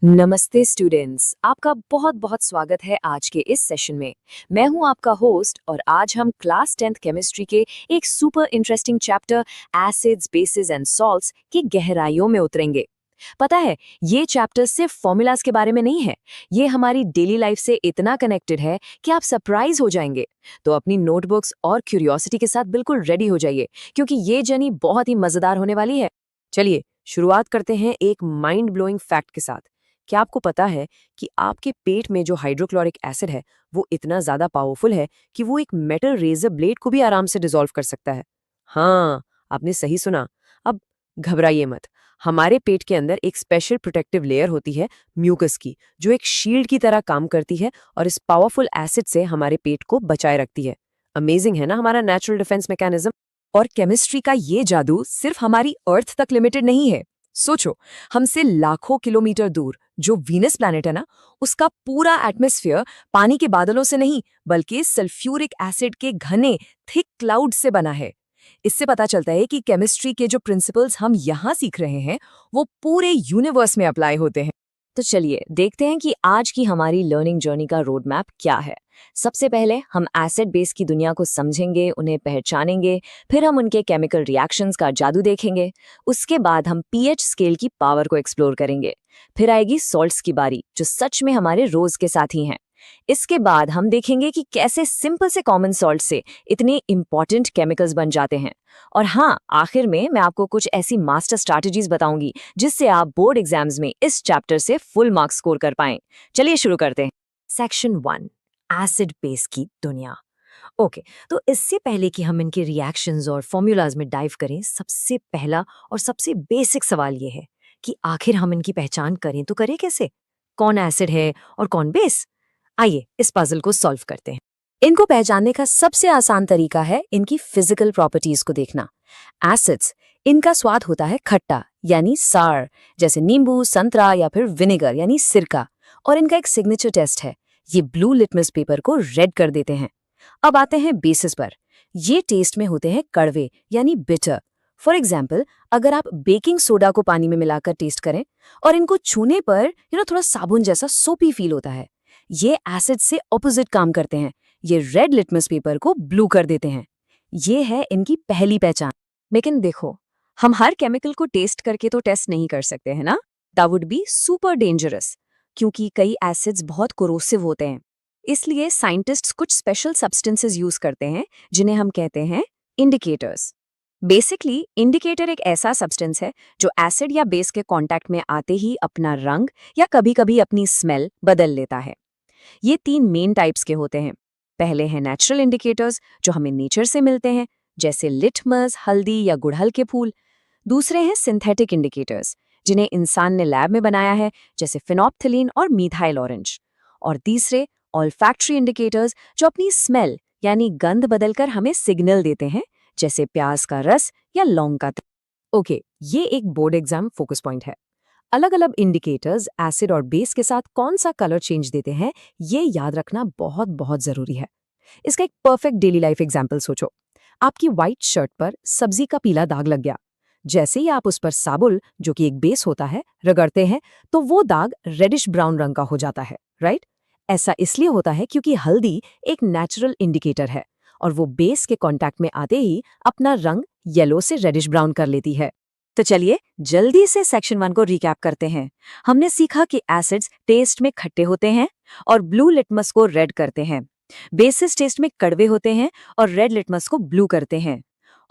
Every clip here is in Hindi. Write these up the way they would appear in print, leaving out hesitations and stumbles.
नमस्ते स्टूडेंट्स, आपका बहुत बहुत स्वागत है आज के इस सेशन में। मैं हूं आपका होस्ट और आज हम क्लास 10th केमिस्ट्री के एक super interesting chapter acids, basis and salts की गहराइयों में उतरेंगे। पता है, ये चैप्टर सिर्फ फॉर्मूलाज के बारे में नहीं है, ये हमारी डेली लाइफ से इतना कनेक्टेड है कि आप सरप्राइज हो जाएंगे। तो अपनी नोटबुक्स और क्यूरियोसिटी के साथ बिल्कुल रेडी हो जाइए, क्योंकि ये जर्नी बहुत ही मजेदार होने वाली है। चलिए शुरुआत करते हैं एक माइंड ब्लोइंग फैक्ट के साथ। क्या आपको पता है कि आपके पेट में जो हाइड्रोक्लोरिक एसिड है वो इतना ज्यादा पावरफुल है कि वो एक मेटल रेजर ब्लेड को भी आराम से डिसॉल्व कर सकता है? हाँ, आपने सही सुना। अब घबराइए मत। हमारे पेट के अंदर एक स्पेशल प्रोटेक्टिव लेयर होती है, म्यूकस की, जो एक शील्ड की तरह काम करती है और इस पावरफुल एसिड से हमारे पेट को बचाए रखती है। अमेजिंग है ना हमारा नेचुरल डिफेंस मैकेनिज्म। और केमिस्ट्री का ये जादू सिर्फ हमारी अर्थ तक लिमिटेड नहीं है। सोचो, हमसे लाखों किलोमीटर दूर जो वीनस प्लैनेट है ना, उसका पूरा एटमॉस्फेयर पानी के बादलों से नहीं बल्कि सल्फ्यूरिक एसिड के घने थिक क्लाउड से बना है। इससे पता चलता है कि केमिस्ट्री के जो प्रिंसिपल्स हम यहाँ सीख रहे हैं वो पूरे यूनिवर्स में अप्लाई होते हैं। तो चलिए देखते हैं कि आज की हमारी लर्निंग जर्नी का रोड मैप क्या है। सबसे पहले हम एसिड बेस की दुनिया को समझेंगे, उन्हें पहचानेंगे, फिर हम उनके केमिकल रिएक्शंस का जादू देखेंगे। उसके बाद हम पीएच स्केल की पावर को एक्सप्लोर करेंगे। फिर आएगी सॉल्ट्स की बारी, जो सच में हमारे रोज के साथी हैं। इसके बाद हम देखेंगे कि कैसे सिंपल से कॉमन सॉल्ट से इतने इंपॉर्टेंट केमिकल्स बन जाते हैं। और हाँ, आखिर में मैं आपको कुछ ऐसी मास्टर स्ट्रैटेजीज बताऊंगी जिससे आप बोर्ड एग्जाम्स में इस चैप्टर से फुल मार्क्स स्कोर कर पाएं। चलिए शुरू करते हैं। सेक्शन 1, एसिड बेस की दुनिया। ओके, तो इससे पहले कि हम इनके रिएक्शंस और फॉर्मूलाज में डाइव करें, सबसे पहला और सबसे बेसिक सवाल ये है कि आखिर हम इनकी पहचान करें तो करें कैसे? कौन एसिड है और कौन बेस? आइए इस पजल को सॉल्व करते हैं। इनको पहचानने का सबसे आसान तरीका है इनकी फिजिकल प्रॉपर्टीज को देखना। एसिड्स, इनका स्वाद होता है खट्टा यानी सार, जैसे नींबू, संतरा या फिर विनेगर यानी सिरका। और इनका एक सिग्नेचर टेस्ट है, ये ब्लू लिटमस पेपर को रेड कर देते हैं। अब आते हैं बेसिस पर। ये टेस्ट में होते हैं कड़वे यानी बिटर। फॉर एग्जाम्पल, अगर आप बेकिंग सोडा को पानी में मिलाकर टेस्ट करें और इनको छूने पर थोड़ा साबुन जैसा सोपी फील होता है। ये एसिड से ऑपोजिट काम करते हैं, ये रेड लिटमस पेपर को ब्लू कर देते हैं। ये है इनकी पहली पहचान। लेकिन देखो, हम हर केमिकल को टेस्ट करके तो टेस्ट नहीं कर सकते हैं ना। That would be super dangerous, क्योंकि कई एसिड्स बहुत कोरोसिव होते हैं। इसलिए साइंटिस्ट्स कुछ स्पेशल सब्सटेंसेस यूज करते हैं जिन्हें हम कहते हैं इंडिकेटर्स। बेसिकली इंडिकेटर एक ऐसा सब्सटेंस है जो एसिड या बेस के कांटेक्ट में आते ही अपना रंग या कभी-कभी अपनी स्मेल बदल लेता है। ये 3 मेन टाइप्स के होते हैं। पहले हैं नेचुरल इंडिकेटर्स, जो हमें नेचर से मिलते हैं, जैसे लिटमस, हल्दी या गुड़हल के फूल। दूसरे हैं सिंथेटिक इंडिकेटर्स, जिन्हें इंसान ने लैब में बनाया है, जैसे फिनोप्थिलीन और मीथाइल ऑरेंज। और तीसरे ऑल्फैक्टरी इंडिकेटर्स, जो अपनी स्मेल यानी गंध बदलकर हमें सिग्नल देते हैं, जैसे प्याज का रस या लौंग का तेल। ओके, ये एक बोर्ड एग्जाम फोकस पॉइंट है। अलग अलग इंडिकेटर्स एसिड और बेस के साथ कौन सा कलर चेंज देते हैं, ये याद रखना बहुत बहुत जरूरी है। इसका एक परफेक्ट डेली लाइफ एग्जाम्पल सोचो। आपकी व्हाइट शर्ट पर सब्जी का पीला दाग लग गया। जैसे ही आप उस पर साबुन, जो कि एक बेस होता है, रगड़ते हैं तो वो दाग रेडिश ब्राउन रंग का हो जाता है, राइट? ऐसा इसलिए होता है क्योंकि हल्दी एक नेचुरल इंडिकेटर है और वो बेस के कांटेक्ट में आते ही अपना रंग येलो से रेडिश ब्राउन कर लेती है। तो चलिए जल्दी से सेक्शन 1 को रिकैप करते हैं। हमने सीखा कि एसिड्स टेस्ट में खट्टे होते हैं और ब्लू लिटमस को रेड करते हैं। बेसिस टेस्ट में कड़वे होते हैं और रेड लिटमस को ब्लू करते हैं।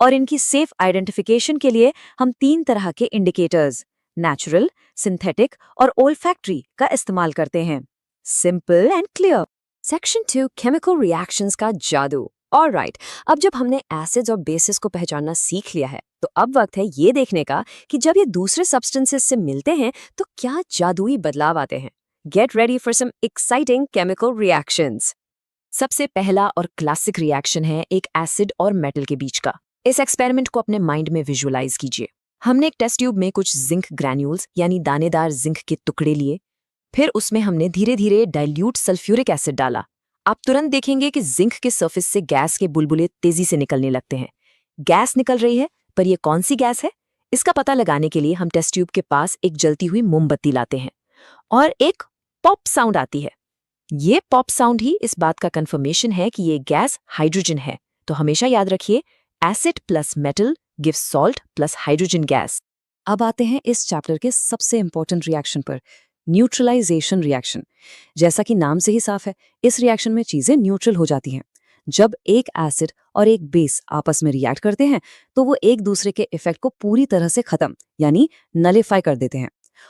और इनकी सेफ आइडेंटिफिकेशन के लिए हम 3 तरह के इंडिकेटर्स, नेचुरल, सिंथेटिक और ओल्फैक्टरी, का इस्तेमाल करते हैं। Simple and clear. Section 2, chemical reactions का जादू। ऑलराइट, अब जब हमने एसिड्स और बेसिस को पहचानना सीख लिया है, तो अब वक्त है ये देखने का कि जब ये दूसरे सब्सटेंसेस से मिलते हैं तो क्या जादुई बदलाव आते हैं। Get ready for some exciting chemical reactions. सबसे पहला और क्लासिक रिएक्शन है एक एसिड और मेटल के बीच का। इस एक्सपेरिमेंट को अपने माइंड में विजुअलाइज कीजिए। हमने एक टेस्ट ट्यूब में कुछ जिंक ग्रैन्यूल्स यानी दानेदार जिंक के टुकड़े लिए। फिर उसमें हमने धीरे धीरे डाइल्यूट सल्फ्यूरिक एसिड डाला। आप तुरंत देखेंगे कि जिंक के सरफेस से गैस के बुलबुले तेजी से निकलने लगते हैं। गैस निकल रही है, पर यह कौन सी गैस है? इसका पता लगाने के लिए हम टेस्ट ट्यूब के पास एक जलती हुई मोमबत्ती लाते हैं और एक पॉप साउंड आती है। ये पॉप साउंड ही इस बात का कंफर्मेशन है कि ये गैस हाइड्रोजन है। तो हमेशा याद रखिए, acid plus metal gives salt plus hydrogen gas. अब आते हैं इस चैप्टर के सबसे इंपॉर्टेंट रिएक्शन पर, न्यूट्रलाइजेशन रिएक्शन। जैसा कि नाम से ही साफ है, इस रिएक्शन में चीजें न्यूट्रल हो जाती हैं। जब एक एसिड और एक बेस आपस में रिएक्ट करते हैं तो वो एक दूसरे के इफेक्ट को पूरी तरह से खत्म यानी नलिफाई कर देते हैं।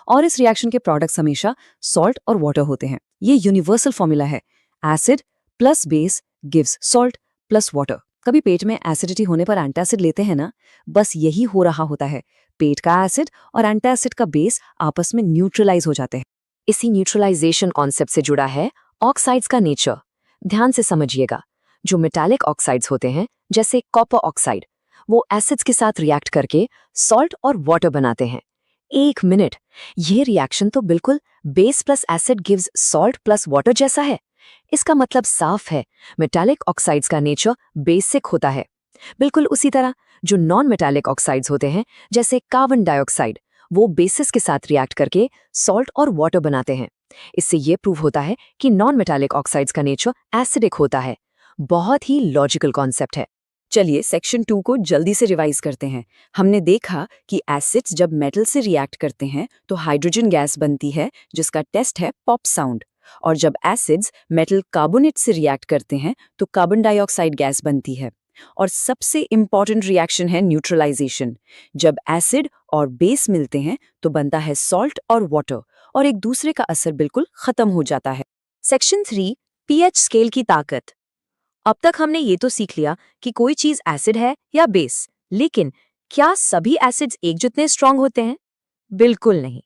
और इस रिएक्शन के प्रोडक्ट्स हमेशा सॉल्ट और वाटर होते हैं। ये यूनिवर्सल फॉर्मूला है, acid plus base gives salt plus water. कभी पेट में एसिडिटी होने पर एंटासिड लेते हैं ना, बस यही हो रहा होता है। पेट का एसिड और एंटासिड का बेस आपस में न्यूट्रलाइज हो जाते हैं। इसी न्यूट्रलाइजेशन कॉन्सेप्ट से जुड़ा है ऑक्साइड्स का नेचर। ध्यान से समझिएगा, जो मेटालिक ऑक्साइड्स होते हैं जैसे कॉपर ऑक्साइड, वो एसिड्स के साथ रिएक्ट करके सॉल्ट और वाटर बनाते हैं। एक मिनट, ये रिएक्शन तो बिल्कुल base plus acid gives salt plus water जैसा है। इसका मतलब साफ है, मेटालिक ऑक्साइड्स का नेचर बेसिक होता है। बिल्कुल उसी तरह जो नॉन मेटालिक ऑक्साइड्स होते हैं जैसे कार्बन डाइऑक्साइड, वो बेसिस के साथ रिएक्ट करके सॉल्ट और वाटर बनाते हैं। इससे ये प्रूव होता है कि नॉन मेटालिक ऑक्साइड्स का नेचर एसिडिक होता है। बहुत ही लॉजिकल कॉन्सेप्ट है। चलिए सेक्शन 2 को जल्दी से रिवाइज करते हैं। हमने देखा कि एसिड्स जब मेटल से रिएक्ट करते हैं तो हाइड्रोजन गैस बनती है जिसका टेस्ट है पॉप साउंड, और जब एसिड्स मेटल कार्बोनेट से रिएक्ट करते हैं तो कार्बन डाइऑक्साइड गैस बनती है। और सबसे इंपॉर्टेंट रिएक्शन है न्यूट्रलाइजेशन। जब एसिड और बेस मिलते हैं तो बनता है सॉल्ट और वाटर, और एक दूसरे का असर बिल्कुल खत्म हो जाता है। सेक्शन 3, पीएच स्केल की ताकत। अब तक हमने ये तो सीख लिया कि कोई चीज एसिड है या बेस, लेकिन क्या सभी एसिड्स एक जितने स्ट्रांग होते हैं? बिल्कुल नहीं।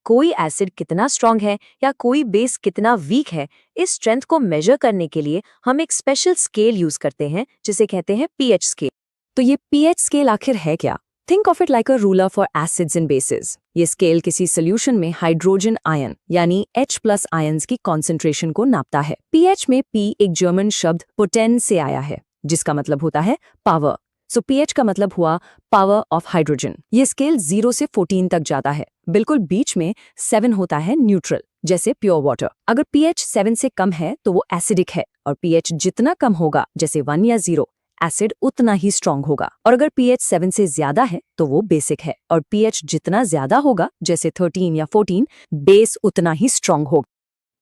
कोई एसिड कितना स्ट्रांग है या कोई बेस कितना वीक है, इस स्ट्रेंथ को मेजर करने के लिए हम एक स्पेशल स्केल यूज करते हैं जिसे कहते हैं पीएच स्केल। तो ये पीएच स्केल आखिर है क्या? Think of it like a ruler for acids and bases. ये स्केल किसी सोल्यूशन में हाइड्रोजन आयन यानी H+ आयन्स की कॉन्सेंट्रेशन को नापता है। पीएच में P एक जर्मन शब्द पोटेन से आया है जिसका मतलब होता है पावर। सो पीएच का मतलब हुआ पावर ऑफ हाइड्रोजन। ये स्केल 0 से 14 तक जाता है। बिल्कुल बीच में 7 होता है न्यूट्रल, जैसे प्योर वाटर। अगर पीएच 7 से कम है तो वो एसिडिक है, और पीएच जितना कम होगा जैसे 1 या 0, एसिड उतना ही स्ट्रांग होगा। और अगर पीएच 7 से ज्यादा है तो वो बेसिक है, और पीएच जितना ज्यादा होगा जैसे 13 या 14, बेस उतना ही स्ट्रांग होगा।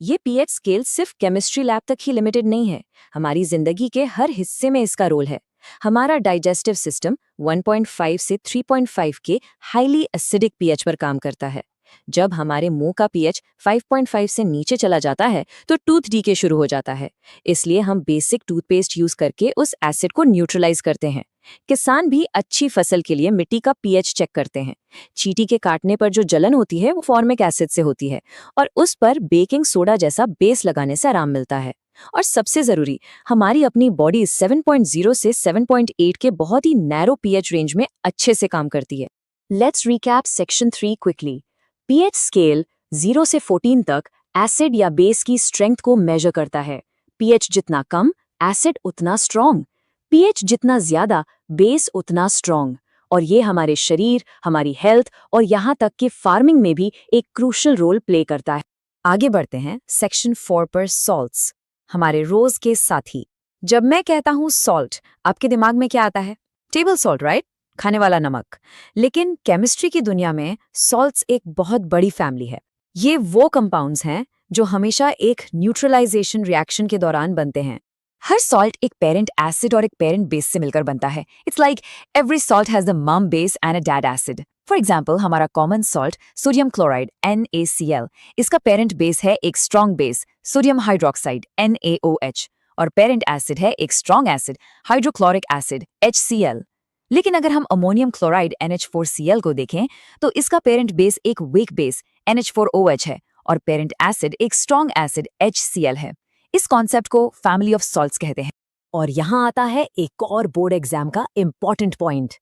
ये पीएच स्केल सिर्फ केमिस्ट्री लैब तक ही लिमिटेड नहीं है, हमारी जिंदगी के हर हिस्से में इसका रोल है। हमारा डाइजेस्टिव सिस्टम 1.5 से 3.5 के हाईली एसिडिक पीएच पर काम करता है। जब हमारे मुंह का पीएच 5.5 से नीचे चला जाता है तो टूथ डीके शुरू हो जाता है। इसलिए हम बेसिक टूथपेस्ट यूज करके उस एसिड को न्यूट्रलाइज करते हैं। किसान भी अच्छी फसल के लिए मिट्टी का पीएच चेक करते हैं। चींटी के काटने पर जो जलन होती है वो फॉर्मिक एसिड से होती है, और उस पर बेकिंग सोडा जैसा बेस लगाने से आराम मिलता है। और सबसे जरूरी, हमारी अपनी बॉडी 7.0 से 7.8 के बहुत ही नैरो पीएच रेंज में अच्छे से काम करती है। Let's recap section 3 quickly. PH scale 0 से 14 तक एसिड या बेस की स्ट्रेंथ को मेजर करता है। पीएच जितना कम, एसिड उतना स्ट्रांग। पीएच जितना ज्यादा, बेस उतना स्ट्रांग। और ये हमारे शरीर, हमारी हेल्थ और यहाँ तक कि फार्मिंग में भी एक क्रूशियल रोल प्ले करता है। आगे बढ़ते हैं सेक्शन 4 पर, सॉल्ट्स, हमारे रोज के साथी। जब मैं कहता हूँ सॉल्ट, आपके दिमाग में क्या आता है? Table salt, right? खाने वाला नमक। लेकिन केमिस्ट्री की दुनिया में सॉल्ट्स एक बहुत बड़ी फैमिली है। ये वो कंपाउंड्स हैं जो हमेशा एक न्यूट्रलाइजेशन रिएक्शन के दौरान बनते हैं। हर सॉल्ट एक पेरेंट एसिड और एक पेरेंट बेस से मिलकर बनता है। It's like every salt has the mum base and a dad acid. For example, हमारा common salt sodium chloride NaCl, इसका पेरेंट बेस है एक strong base sodium hydroxide NaOH, और पेरेंट एसिड है एक strong acid hydrochloric acid HCl। लेकिन अगर हम अमोनियम क्लोराइड NH4Cl को देखें तो इसका पेरेंट बेस एक वीक बेस NH4OH है, और पेरेंट एसिड एक स्ट्रॉन्ग एसिड HCl है। इस कॉन्सेप्ट को फैमिली ऑफ सॉल्ट्स कहते हैं। और यहाँ आता है एक और बोर्ड एग्जाम का इंपॉर्टेंट पॉइंट।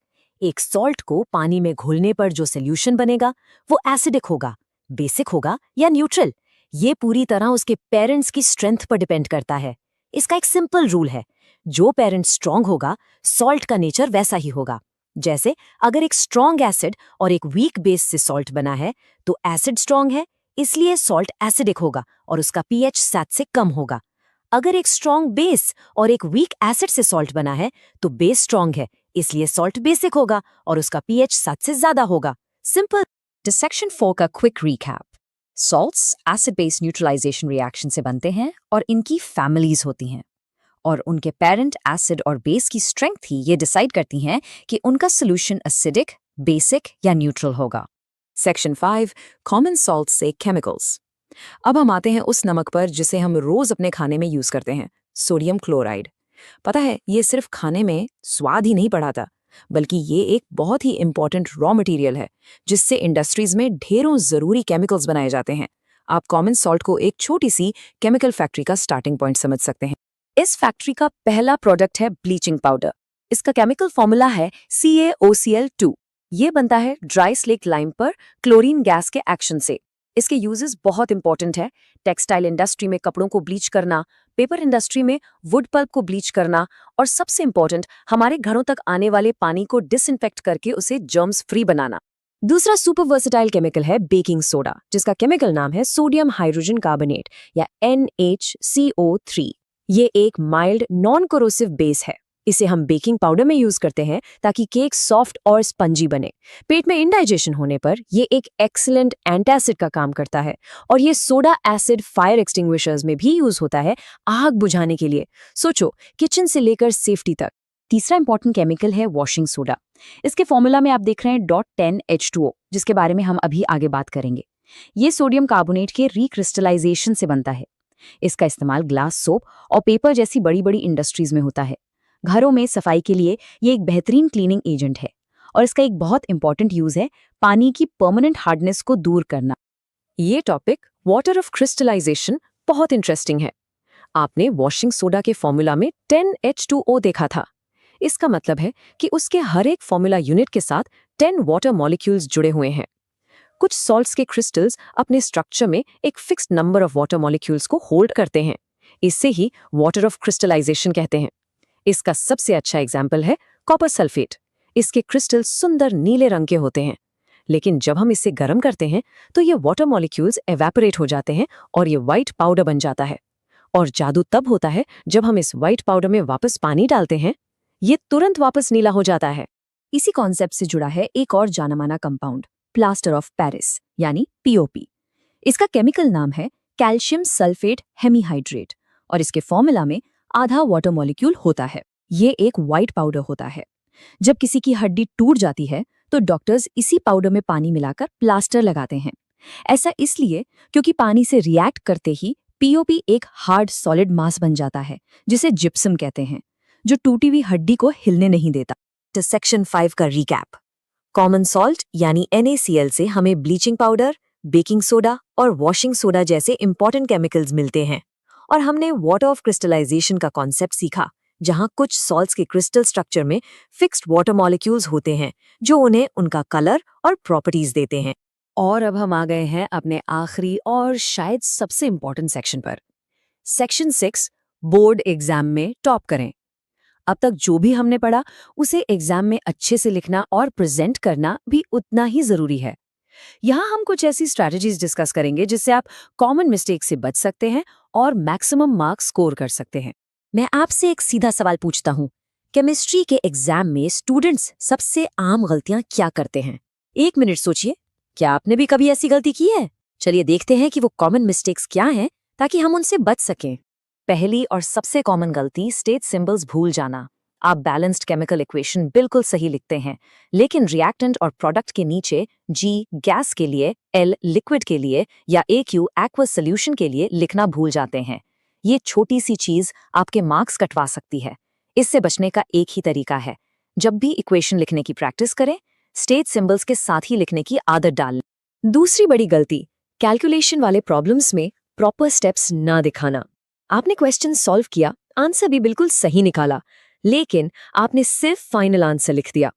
एक सॉल्ट को पानी में घुलने पर जो सोल्यूशन बनेगा वो एसिडिक होगा, बेसिक होगा या न्यूट्रल, ये पूरी तरह उसके पेरेंट्स की स्ट्रेंथ पर डिपेंड करता है। इसका एक सिंपल रूल है, जो पेरेंट स्ट्रांग होगा सॉल्ट का नेचर वैसा ही होगा। जैसे अगर एक स्ट्रांग एसिड और एक वीक बेस से सॉल्ट बना है तो एसिड स्ट्रांग है, इसलिए सॉल्ट एसिडिक होगा और उसका पीएच 7 से कम होगा। अगर एक स्ट्रॉन्ग बेस और एक वीक एसिड से सॉल्ट बना है तो बेस स्ट्रॉन्ग है, इसलिए सॉल्ट बेसिक होगा और उसका पीएच 7 से ज्यादा होगा। सिंपल। सेक्शन 4 का quick recap. Salts acid base neutralisation reaction से बनते हैं और इनकी फैमिलीज होती हैं, और उनके पेरेंट एसिड और बेस की स्ट्रेंथ ही ये डिसाइड करती हैं कि उनका सोल्यूशन एसिडिक, बेसिक या न्यूट्रल होगा। सेक्शन 5 कॉमन सॉल्ट से केमिकल्स। अब हम आते हैं उस नमक पर जिसे हम रोज अपने खाने में यूज करते हैं, सोडियम क्लोराइड। पता है, ये सिर्फ खाने में स्वाद ही नहीं बढ़ाता, बल्कि ये एक बहुत ही इंपॉर्टेंट रॉ मटेरियल है जिससे इंडस्ट्रीज में ढेरों जरूरी केमिकल्स बनाए जाते हैं। आप कॉमन सॉल्ट को एक छोटी सी केमिकल फैक्ट्री का स्टार्टिंग पॉइंट समझ सकते हैं। इस फैक्ट्री का पहला प्रोडक्ट है ब्लीचिंग पाउडर। इसका केमिकल फॉर्मूला है CaOCl2। ये बनता है ड्राई स्लेक लाइम पर क्लोरीन गैस के एक्शन से। इसके यूजेस बहुत इंपॉर्टेंट है। टेक्सटाइल इंडस्ट्री में कपड़ों को ब्लीच करना, पेपर इंडस्ट्री में वुड पल्प को ब्लीच करना, और सबसे इंपॉर्टेंट हमारे घरों तक आने वाले पानी को डिसइंफेक्ट करके उसे जर्म्स फ्री बनाना। दूसरा सुपर वर्सेटाइल केमिकल है बेकिंग सोडा, जिसका केमिकल नाम है सोडियम हाइड्रोजन कार्बोनेट या NHCO3। ये एक माइल्ड नॉन कोरोसिव बेस है। इसे हम बेकिंग पाउडर में यूज करते हैं ताकि केक सॉफ्ट और स्पंजी बने। पेट में इंडाइजेशन होने पर ये एक एक्सीलेंट एंटासिड का काम करता है, और ये सोडा एसिड फायर एक्सटिंग्विशर्स में भी यूज होता है आग बुझाने के लिए। सोचो, किचन से लेकर सेफ्टी तक। तीसरा इंपॉर्टेंट केमिकल है वॉशिंग सोडा। इसके फॉर्मूला में आप देख रहे हैं .10H2O, जिसके बारे में हम अभी आगे बात करेंगे। ये सोडियम कार्बोनेट के रिक्रिस्टलाइजेशन से बनता है। इसका इस्तेमाल ग्लास सोप और पेपर जैसी बड़ी बड़ी इंडस्ट्रीज में होता है। घरों में सफाई के लिए ये एक बेहतरीन क्लीनिंग एजेंट है, और इसका एक बहुत इंपॉर्टेंट यूज है पानी की परमानेंट हार्डनेस को दूर करना। ये टॉपिक वाटर ऑफ क्रिस्टलाइजेशन बहुत इंटरेस्टिंग है। आपने वॉशिंग सोडा के फॉर्मूला में 10H2O देखा था। इसका मतलब है कि उसके हर एक फॉर्मूला यूनिट के साथ 10 वाटर मॉलिक्यूल्स जुड़े हुए हैं। कुछ सॉल्ट्स के क्रिस्टल्स अपने स्ट्रक्चर में एक fixed number of water molecules को होल्ड करते हैं। इससे ही वाटर ऑफ क्रिस्टलाइजेशन कहते हैं। इसका सबसे अच्छा एग्जाम्पल है कॉपर सल्फेट। इसके क्रिस्टल सुंदर नीले रंग के होते हैं, लेकिन जब हम इसे गर्म करते हैं तो ये वाटर मॉलिक्यूल्स एवेपोरेट हो जाते हैं और ये व्हाइट पाउडर बन जाता है। और जादू तब होता है जब हम इस व्हाइट पाउडर में वापस पानी डालते हैं, ये तुरंत वापस नीला हो जाता है। इसी कॉन्सेप्ट से जुड़ा है एक और जाना-माना कंपाउंड, प्लास्टर ऑफ पेरिस यानी POP। इसका केमिकल नाम है कैल्शियम सल्फेट हेमीहाइड्रेट, और इसके फॉर्मूला में आधा वाटर मॉलिक्यूल होता है। ये एक व्हाइट पाउडर होता है। जब किसी की हड्डी टूट जाती है तो डॉक्टर्स इसी पाउडर में पानी मिलाकर प्लास्टर लगाते हैं। ऐसा इसलिए क्योंकि पानी से रिएक्ट करते ही POP एक हार्ड सॉलिड मास बन जाता है, जिसे जिप्सम कहते हैं, जो टूटी हुई हड्डी को हिलने नहीं देता। तो सेक्शन 5 का रिकैप। कॉमन सॉल्ट यानी NaCl से हमें ब्लीचिंग पाउडर, बेकिंग सोडा और वॉशिंग सोडा जैसे इंपॉर्टेंट केमिकल्स मिलते हैं। और हमने वाटर ऑफ क्रिस्टलाइजेशन का कॉन्सेप्ट सीखा, जहां कुछ सॉल्ट्स के क्रिस्टल स्ट्रक्चर में फिक्स्ड वाटर मॉलिक्यूल्स होते हैं जो उन्हें उनका कलर और प्रॉपर्टीज देते हैं। और अब हम आ गए हैं अपने आखिरी और शायद सबसे इंपॉर्टेंट सेक्शन पर। सेक्शन 6 बोर्ड एग्जाम में टॉप करें। अब तक जो भी हमने पढ़ा उसे एग्जाम में अच्छे से लिखना और प्रेजेंट करना भी उतना ही जरूरी है। यहाँ हम कुछ ऐसी स्ट्रैटेजीज डिस्कस करेंगे जिससे आप कॉमन मिस्टेक से बच सकते हैं और मैक्सिमम मार्क्स स्कोर कर सकते हैं। मैं आपसे एक सीधा सवाल पूछता हूँ, केमिस्ट्री के एग्जाम में स्टूडेंट्स सबसे आम गलतियां क्या करते हैं? 1 मिनट सोचिए, क्या आपने भी कभी ऐसी गलती की है? चलिए देखते हैं कि वो कॉमन मिस्टेक्स क्या हैं ताकि हम उनसे बच सकें। पहली और सबसे कॉमन गलती, स्टेट सिंबल्स भूल जाना। आप बैलेंस्ड केमिकल इक्वेशन बिल्कुल सही लिखते हैं, लेकिन रिएक्टेंट और प्रोडक्ट के नीचे G गैस के लिए, L लिक्विड के लिए या AQ एक्वस सॉल्यूशन के लिए लिखना भूल जाते हैं। ये छोटी सी चीज आपके मार्क्स कटवा सकती है। इससे बचने का एक ही तरीका है, जब भी इक्वेशन लिखने की प्रैक्टिस करें, स्टेट सिंबल्स के साथ ही लिखने की आदत डालें। दूसरी बड़ी गलती, कैलकुलेशन वाले प्रॉब्लम्स में प्रॉपर स्टेप्स ना दिखाना। आपने क्वेश्चन सॉल्व किया, आंसर भी बिल्कुल सही निकाला, लेकिन आपने सिर्फ फाइनल आंसर लिख दिया।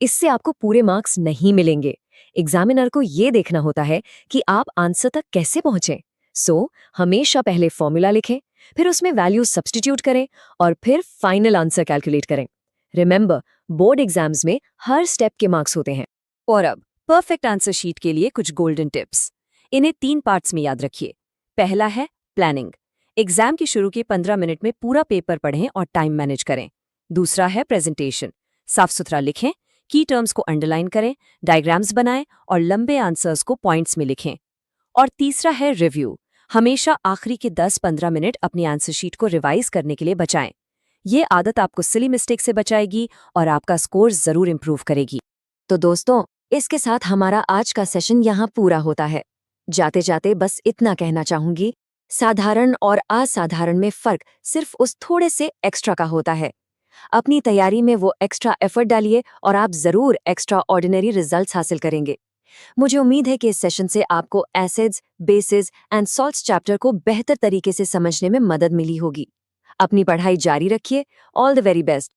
इससे आपको पूरे मार्क्स नहीं मिलेंगे। एग्जामिनर को यह देखना होता है कि आप आंसर तक कैसे पहुंचे। सो हमेशा पहले फॉर्मूला लिखें, फिर उसमें वैल्यू सब्स्टिट्यूट करें और फिर फाइनल आंसर कैलकुलेट करें। रिमेंबर, बोर्ड एग्जाम्स में हर स्टेप के मार्क्स होते हैं। और अब परफेक्ट आंसर शीट के लिए कुछ गोल्डन टिप्स। इन्हें 3 पार्ट्स में याद रखिए। पहला है प्लानिंग। एग्जाम के शुरू के 15 मिनट में पूरा पेपर पढ़ें और टाइम मैनेज करें। दूसरा है प्रेजेंटेशन। साफ सुथरा लिखें, की टर्म्स को अंडरलाइन करें, डायग्राम्स बनाएं और लंबे आंसर्स को पॉइंट्स में लिखें। और तीसरा है रिव्यू। हमेशा आखिरी के 10-15 मिनट अपनी आंसर शीट को रिवाइज करने के लिए बचाएं। ये आदत आपको सिली मिस्टेक से बचाएगी और आपका स्कोर जरूर इंप्रूव करेगी। तो दोस्तों, इसके साथ हमारा आज का सेशन यहाँ पूरा होता है। जाते जाते बस इतना कहना चाहूंगी, साधारण और असाधारण में फर्क सिर्फ उस थोड़े से एक्स्ट्रा का होता है। अपनी तैयारी में वो एक्स्ट्रा एफर्ट डालिए और आप जरूर एक्स्ट्रा ऑर्डिनरी रिजल्ट्स हासिल करेंगे। मुझे उम्मीद है कि इस सेशन से आपको acids, basis and salts chapter को बेहतर तरीके से समझने में मदद मिली होगी। अपनी पढ़ाई जारी रखिए। All the very best.